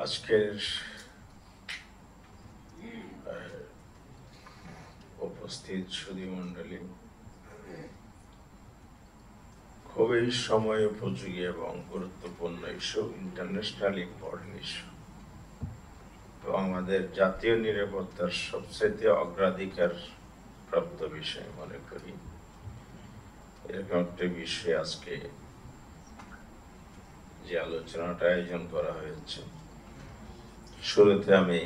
আজকের উপস্থিত সুধীমণ্ডলী খুবই সময় উপযোগী এবং গুরুত্বপূর্ণ ইস্যু, ইন্টারন্যাশনাল ইম্পর্টেন্ট ইস্যু এবং আমাদের জাতীয় নিরাপত্তার সবচেয়ে অগ্রাধিকার প্রাপ্ত বিষয় মনে করি। এরকম একটা বিষয়ে আজকে যে আলোচনাটা আয়োজন করা হয়েছে, শুরুতে আমি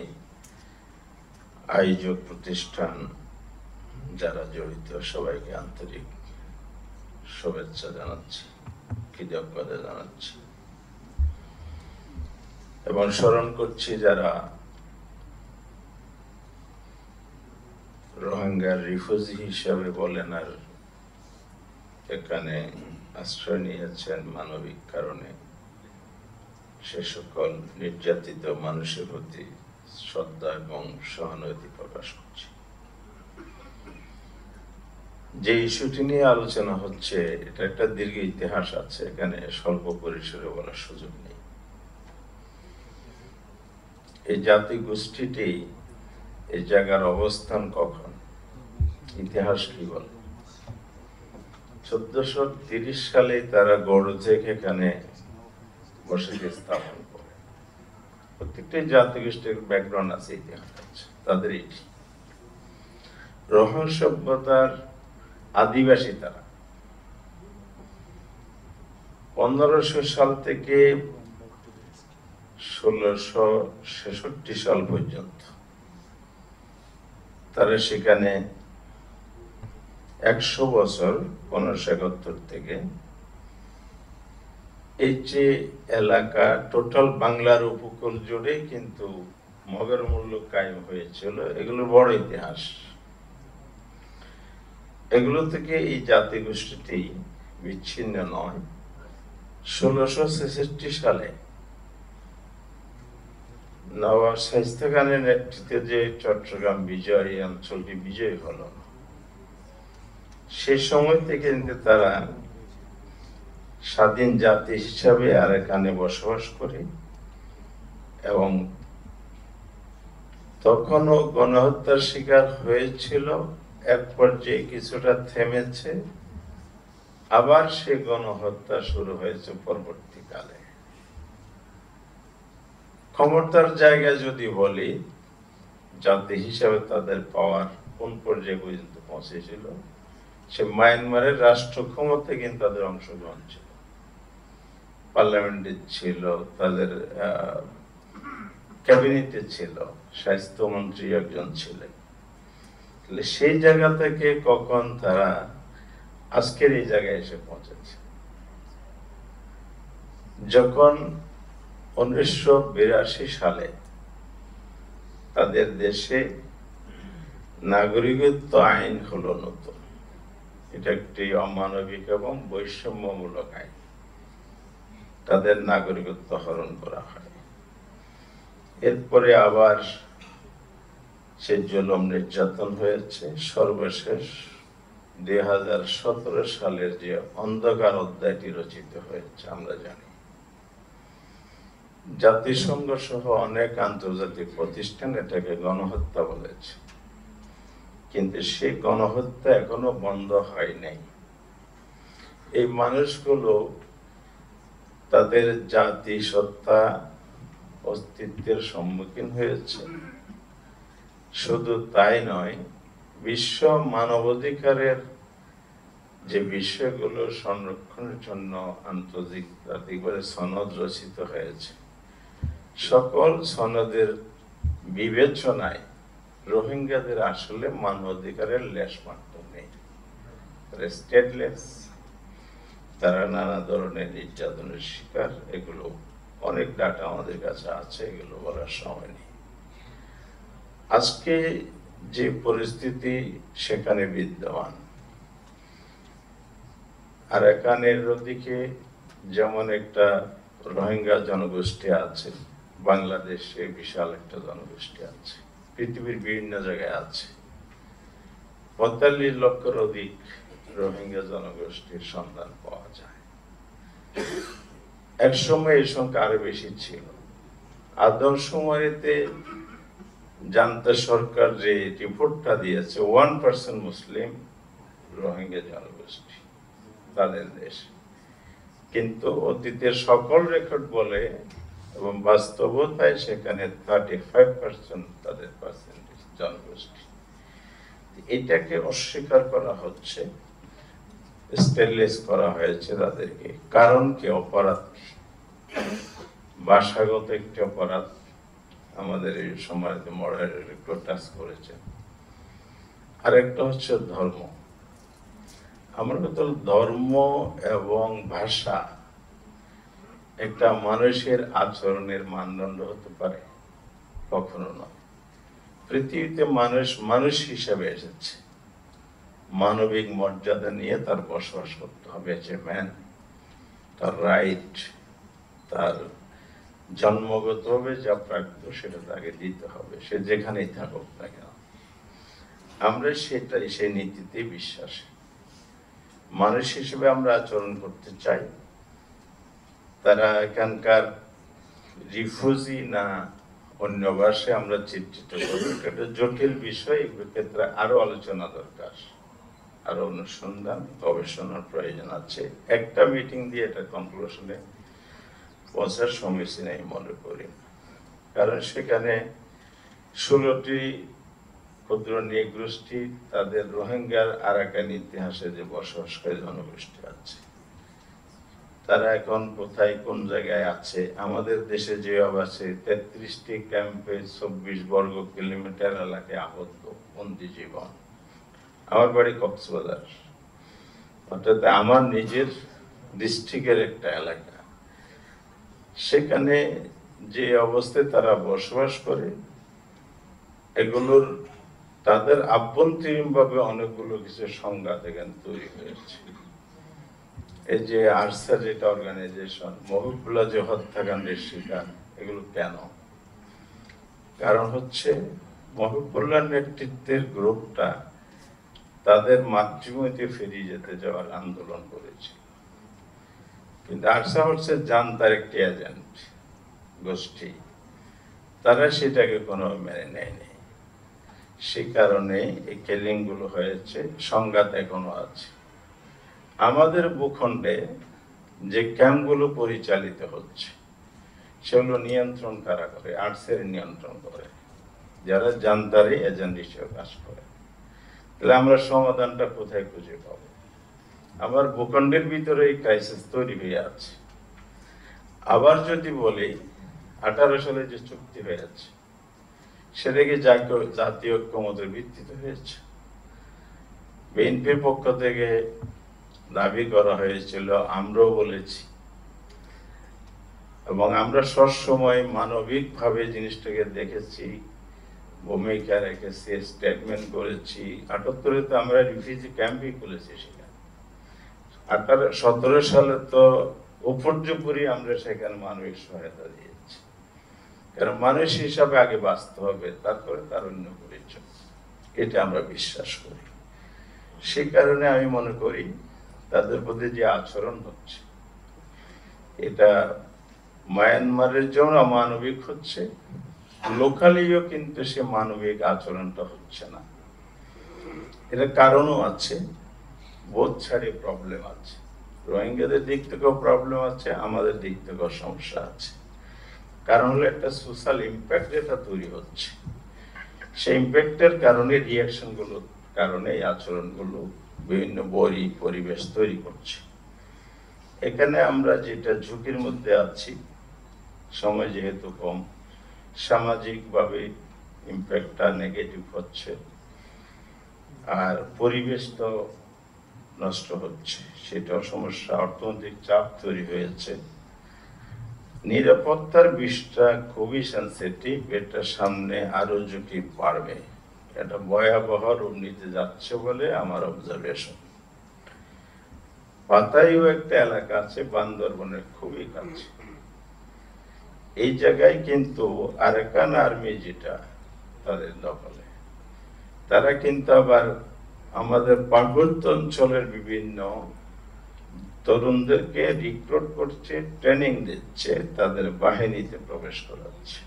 আয়োজক প্রতিষ্ঠান যারা জড়িত সবাইকে আন্তরিক শুভেচ্ছা জানাচ্ছি, কৃতজ্ঞতা জানাচ্ছি এবং স্মরণ করছি যারা রোহিঙ্গার রিফিউজি হিসাবে বলেন আর এখানে আশ্রয় নিয়েছেন মানবিক কারণে, সে সকল নির্যাতিত মানুষের প্রতি শ্রদ্ধা এবং সহানুভূতি প্রকাশ করছি। যে ইস্যুটি নিয়ে আলোচনা হচ্ছে, এটা একটা দীর্ঘ ইতিহাস আছে, এখানে স্বল্প পরিসরে বলার সুযোগ নেই। এই জাতি গোষ্ঠীটি এই জায়গার অবস্থান কখন, ইতিহাস কি বলে? 1430 সালে তারা গড় থেকে এখানে বসতি স্থাপন করে। প্রত্যেকটি জাতিগোষ্ঠীর ব্যাকগ্রাউন্ড আছে, ইতিহাস আছে তাদের। এটি রোহিঙ্গা সভ্যতার আদিবাসী তারা 1500 সাল থেকে 1666 সাল পর্যন্ত তারা সেখানে 100 বছর 1571 থেকে এই যে এলাকা টোটাল বাংলার উপকূল জুড়ে কিন্তু মগের মূল্য কায়েম হয়েছিল। এগুলো বড় ইতিহাস। এগুলো থেকে এই জাতিগোষ্ঠীটি বিচ্ছিন্ন নয়। 1666 সালে নবাব শায়েস্তা খানের নেতৃত্বে যে চট্টগ্রাম বিজয়, এই অঞ্চলটি বিজয় হলো, সে সময় থেকে কিন্তু তারা স্বাধীন জাতি হিসাবে আর এখানে বসবাস করে এবং তখনও গণহত্যার শিকার হয়েছিল। এক পর্যায়ে কিছুটা থেমেছে, আবার সে গণহত্যা শুরু হয়েছে পরবর্তীকালে। ক্ষমতার জায়গায় যদি বলি, জাতি হিসাবে তাদের পাওয়ার কোন পর্যায়ে পর্যন্ত পৌঁছেছিল, সে মায়ানমারের রাষ্ট্র ক্ষমতায় কিন্তু তাদের অংশগ্রহণ ছিল, পার্লামেন্টে ছিল, তাদের ক্যাবিনেটে ছিল, স্বাস্থ্যমন্ত্রী একজন ছিলেন। সেই জায়গা থেকে কখন তারা আজকের এই জায়গায় এসে পৌঁছেছে? যখন 1982 সালে তাদের দেশে নাগরিকত্ব আইন হলো নতুন। এটা একটি অমানবিক এবং বৈষম্যমূলক আইন। তাদের নাগরিকত্ব হরণ করা হয়। এরপরে আবার সে জুলুম নির্যাতন হয়েছে। সর্বশেষ 2017 সালের যে অন্ধকার অধ্যায়টি রচিত হয়েছে, আমরা জানি জাতিসংঘ সহ অনেক আন্তর্জাতিক প্রতিষ্ঠান এটাকে গণহত্যা বলেছে, কিন্তু সেই গণহত্যা এখনো বন্ধ হয় নাই। এই মানুষগুলো তাদের জাতি সত্তা অস্তিত্বের সম্মুখীন হয়েছে। শুধু তাই নয়, বিশ্ব মানবাধিকারের যে বিষয়গুলো সংরক্ষণের জন্য আন্তর্জাতিকভাবে সনদ রচিত হয়েছে, সকল সনদের বিবেচনায় রোহিঙ্গাদের আসলে মানবাধিকারের লেশমাত্র নেই। তারা স্টেটলেস, তারা নানা ধরনের নির্যাতনের শিকার। এগুলো অনেক ডাটা আমাদের কাছে আছে, এগুলো বলার সময় নেই। আজকে যে পরিস্থিতি সেখানে বিদ্যমান, আর এখানের ওদিকে যেমন একটা রোহিঙ্গা জনগোষ্ঠী আছে, বাংলাদেশে বিশাল একটা জনগোষ্ঠী আছে, পৃথিবীর বিভিন্ন জায়গায় আছে। 45 লক্ষের অধিক রোহিঙ্গা জনগোষ্ঠীর সন্ধান পাওয়া যায়। এক সময় এই সংখ্যা আরো বেশি ছিল। আদমশুমারিতে জান্তা সরকার যে রিপোর্টটা দিয়েছে 1% মুসলিম রোহিঙ্গা জনগোষ্ঠী তাদের দেশে, কিন্তু অতীতের সকল রেকর্ড বলে এবং বাস্তবতায় সেখানে 35% তাদের পার্সেন্টেজ জনগোষ্ঠী। এটাকে অস্বীকার করা হচ্ছে, স্টেনলেস করা হয়েছে তাদেরকে। কারণ কি? অপরাধ কি? ভাষাগত একটি অপরাধ আমাদের এই সমাজে মডারেটর একটু টাচ করেছে। আরেকটা হচ্ছে ধর্ম। আমরা তো ধর্ম এবং ভাষা একটা মানুষের আচরণের মানদণ্ড হতে পারে? কখনো নয়। পৃথিবীতে মানুষ মানুষ হিসাবে এসেছে, মানবিক মর্যাদা নিয়ে তার বসবাস করতে হবে। যে ম্যান, তার রাইট, তার জন্মগতভাবে যা প্রাপ্য সেটা তাকে দিতে হবে, সে যেখানেই থাকুক না কেন। আমরা সেটাই, সেই নীতিতে বিশ্বাসী। মানুষ হিসেবে আমরা আচরণ করতে চাই। তারা এখানকার রিফিউজি না অন্য ভাষায় আমরা চিত্রিত করি, এটা জটিল বিষয়। এগুলোর ক্ষেত্রে আরো আলোচনা দরকার, আরো অনুসন্ধান গবেষণার প্রয়োজন আছে। একটা মিটিং দিয়ে এটা কনক্লুশনে পৌঁছার সমীচীন আমি মনে করি। কারণ সেখানে 16টি ক্ষুদ্র নৃগোষ্ঠী, তাদের রোহিঙ্গার আরাকান ইতিহাসে যে বসবাসকারী জনগোষ্ঠী আছে, তারা এখন কোথায় কোন জায়গায় আছে। আমাদের দেশে যে আছে 33টি ক্যাম্পে 24 বর্গ কিলোমিটার এলাকায় আবদ্ধ বন্দি জীবন। আমার বাড়ি কক্সবাজার, অর্থাৎ আমার নিজের ডিস্ট্রিক্টের একটা এলাকা। সেখানে যে অবস্থায় তারা বসবাস করে, এগুলোর তাদের আভ্যন্তরীণভাবে অনেকগুলো কিছু সংঘাত এখানে তৈরি হয়েছে। এই যে আরসা যেটা অর্গানাইজেশন, মহিবুল্লাহ যে হত্যাকাণ্ডের শিকার, এগুলো কেন? কারণ হচ্ছে মহিবুল্লাহ নেতৃত্বের গ্রুপটা তাদের মাতৃভূমিতে ফিরিয়ে যেতে যাওয়ার আন্দোলন করেছিল, কিন্তু আরসা হচ্ছে জান্তার একটি এজেন্ট গোষ্ঠী, তারা সেটাকে কোনো মেনে নেয়নি। সে কারণে এই কিলিং গুলো হয়েছে, সংঘাত এখনো আছে। আমাদের ভূখণ্ডে যে ক্যাম্পগুলো পরিচালিত হচ্ছে সেগুলো নিয়ন্ত্রণ কারা করে? আর্টসের নিয়ন্ত্রণ করে, যারা জান্তারে এজেন্ট হিসেবে কাজ করে। তাহলে আমরা সমাধানটা কোথায় খুঁজে পাবো? আমার ভূখণ্ডের ভিতরে এই ক্রাইসিস তৈরি হয়ে আছে। আবার যদি বলি 18 সালে যে চুক্তি হয়েছে সেটা কি জাতীয় ঐক্যমতের ভিত্তিতে হয়েছে? বিএনপির পক্ষ থেকে দাবি করা হয়েছিল, আমরাও বলেছি, এবং আমরা সবসময় মানবিক ভাবে জিনিসটাকে দেখেছি, ভূমিকা রেখেছি, স্টেটমেন্ট করেছি। 78-এ তো আমরা রিফিউজি ক্যাম্পই খুলেছি সেখানে। 17 সালে তো উপর্যুপরি আমরা সেখানে মানবিক সহায়তা দিয়েছি, কারণ মানুষ হিসাবে আগে বাঁচতে হবে, তারপরে তার অন্য পরিচয়, এটা আমরা বিশ্বাস করি। সে কারণে আমি মনে করি তাদের প্রতি যে আচরণ হচ্ছে এটা মায়ানমারের জন্য অমানবিক হচ্ছে, লোকালিও কিন্তু সে মানবিক আচরণটা হচ্ছে না। এর কারণও আছে, বোধ ছাড়ে প্রবলেম আছে। রোহিঙ্গাদের দিক থেকেও প্রবলেম আছে, আমাদের দিক থেকেও সমস্যা আছে। কারণ হলো একটা সোশ্যাল ইম্প্যাক্ট যেটা তৈরি হচ্ছে, সেই ইম্প্যাক্টের কারণে, রিয়াকশন গুলোর কারণে এই আচরণগুলো বিভিন্ন পরিবেশ তৈরি করছে। এখানে আমরা যেটা ঝুঁকির মধ্যে আছি, সময় যেহেতু কম, সামাজিকভাবে ইম্প্যাক্টটা নেগেটিভ হচ্ছে, আর পরিবেশ তো নষ্ট হচ্ছে, সেটাও সমস্যা। অর্থনৈতিক চাপ তৈরি হয়েছে। নিরাপত্তার বিষয়টা খুবই সেন্সিটিভ, এটা সামনে আরো ঝুঁকি বাড়বে, এটা ভয়াবহ রূপ নিতে যাচ্ছে বলে আমার অবজারভেশন। পাতাইও একটা এলাকা আছে বান্দরবনের খুবই কাছে, এই জায়গায় কিন্তু আরাকান আর্মি যেটা তাদের দখলে, তারা কিন্তু আবার আমাদের পার্বত্য অঞ্চলের বিভিন্ন তরুণদেরকে রিক্রুট করছে, ট্রেনিং দিচ্ছে, তাদের বাহিনীতে প্রবেশ করাচ্ছে।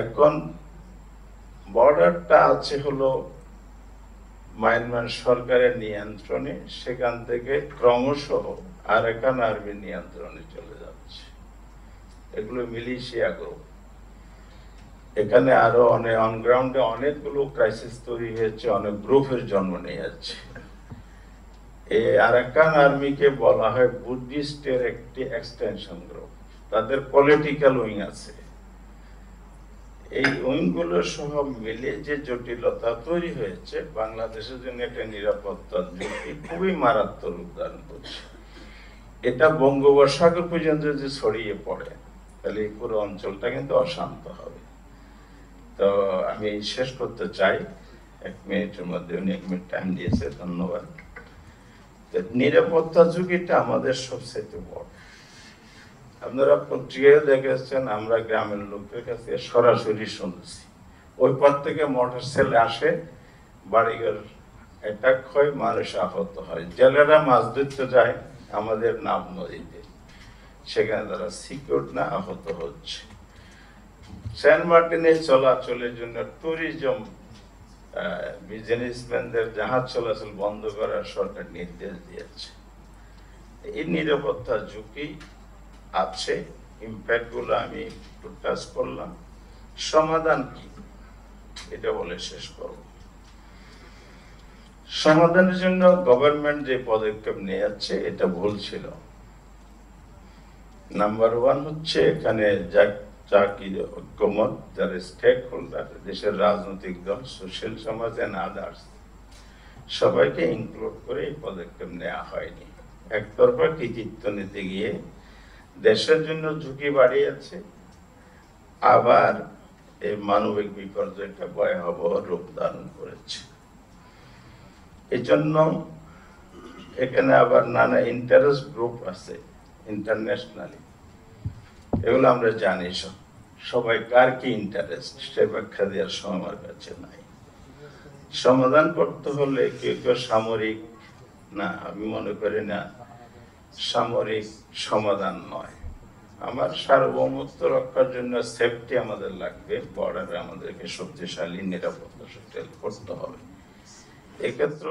এখন বর্ডারটা আছে হলো মায়ানমার সরকারের নিয়ন্ত্রণে, সেখান থেকে ক্রমশ আরাকান আর্মির নিয়ন্ত্রণে চলে যাচ্ছে। এগুলো মিলিশিয়া গ্রুপ। এখানে আরো অনেক অনগ্রাউন্ডে অনেকগুলো ক্রাইসিস তৈরি হয়েছে, অনেক গ্রুপের জন্ম নিয়েছে। এই আরাকান আর্মিকে বলা হয় বুদ্ধিস্টের একটি এক্সটেনশন গ্রুপ। তাদের পলিটিক্যাল উইং আছে। এই উইংগুলো সহ মিলে যে জটিলতা তৈরি হয়েছে, বাংলাদেশের জন্য একটা নিরাপত্তার ঝুঁকি খুবই মারাত্মক রূপ ধারণ করছে। এটা বঙ্গোপসাগর পর্যন্ত যদি ছড়িয়ে পড়ে, তাহলে এই পুরো অঞ্চলটা কিন্তু অশান্ত হবে। তো আমি শেষ করতে চাই, 1 মিনিটের মধ্যে উনি 1 মিনিট টাইম দিয়েছে, ধন্যবাদ। নিরাপত্তা ঝুঁকিটা আমাদের সবচেয়ে বড়। আপনারা পত্রিকায় দেখেছেন, আমরা গ্রামের লোকদের কাছে সরাসরি শুনছি, ওই পথ থেকে মোটর সেলে আসে, বাড়িঘর অ্যাটাক হয়, মানুষ আহত হয়। জেলেরা মাছ ধরতে যায় আমাদের নাম নদীতে, সেখানে তারা সিকিউর না, আহত হচ্ছে। সেন্ট মার্টিনে চলাচলের জন্য ট্যুরিজম বিজনেসম্যানদের জাহাজ চলাচল বন্ধ করার সরকার নির্দেশ দিয়েছে। এই নিরাপত্তা ঝুঁকি আছে, ইম্প্যাক্ট গুলো আমি একটু টাচ করলাম। সমাধান কি, এটা বলে শেষ করব। সমাধানের জন্য গভর্নমেন্ট যে পদক্ষেপ নিয়েছে এটা ভুল ছিল। নাম্বার 1 হচ্ছে এখানে ঐক্যমত, যারা স্টেক হোল্ডার, দেশের রাজনৈতিক দল, সোশ্যাল সমাজ এন্ড আদার্স, সবাইকে ইনক্লুড করে এই পদক্ষেপ নেওয়া হয়নি। একতরফা কৃতিত্ব নিতে গিয়ে দেশের জন্য ঝুঁকি বাড়িয়েছে, আবার এই মানবিক বিপর্যয়টা ভয়াবহ রূপ ধারণ করেছে। এই জন্য এখানে আবার নানা ইন্টারেস্ট গ্রুপ আছে ইন্টারন্যাশনালি, এগুলো আমরা জানি। সবাই কার কি ইন্টারেস্ট সে ব্যাখ্যা দেওয়ার সময় আমার কাছে নাই। সমাধান করতে হলে কেউ কেউ সামরিক না, আমি মনে করি না সামরিক সমাধান নয়। আমার সার্বভৌমত্ব রক্ষার জন্য সেফটি আমাদের লাগবে, বর্ডারে আমাদেরকে শক্তিশালী নিরাপত্তা করতে হবে। এক্ষেত্রে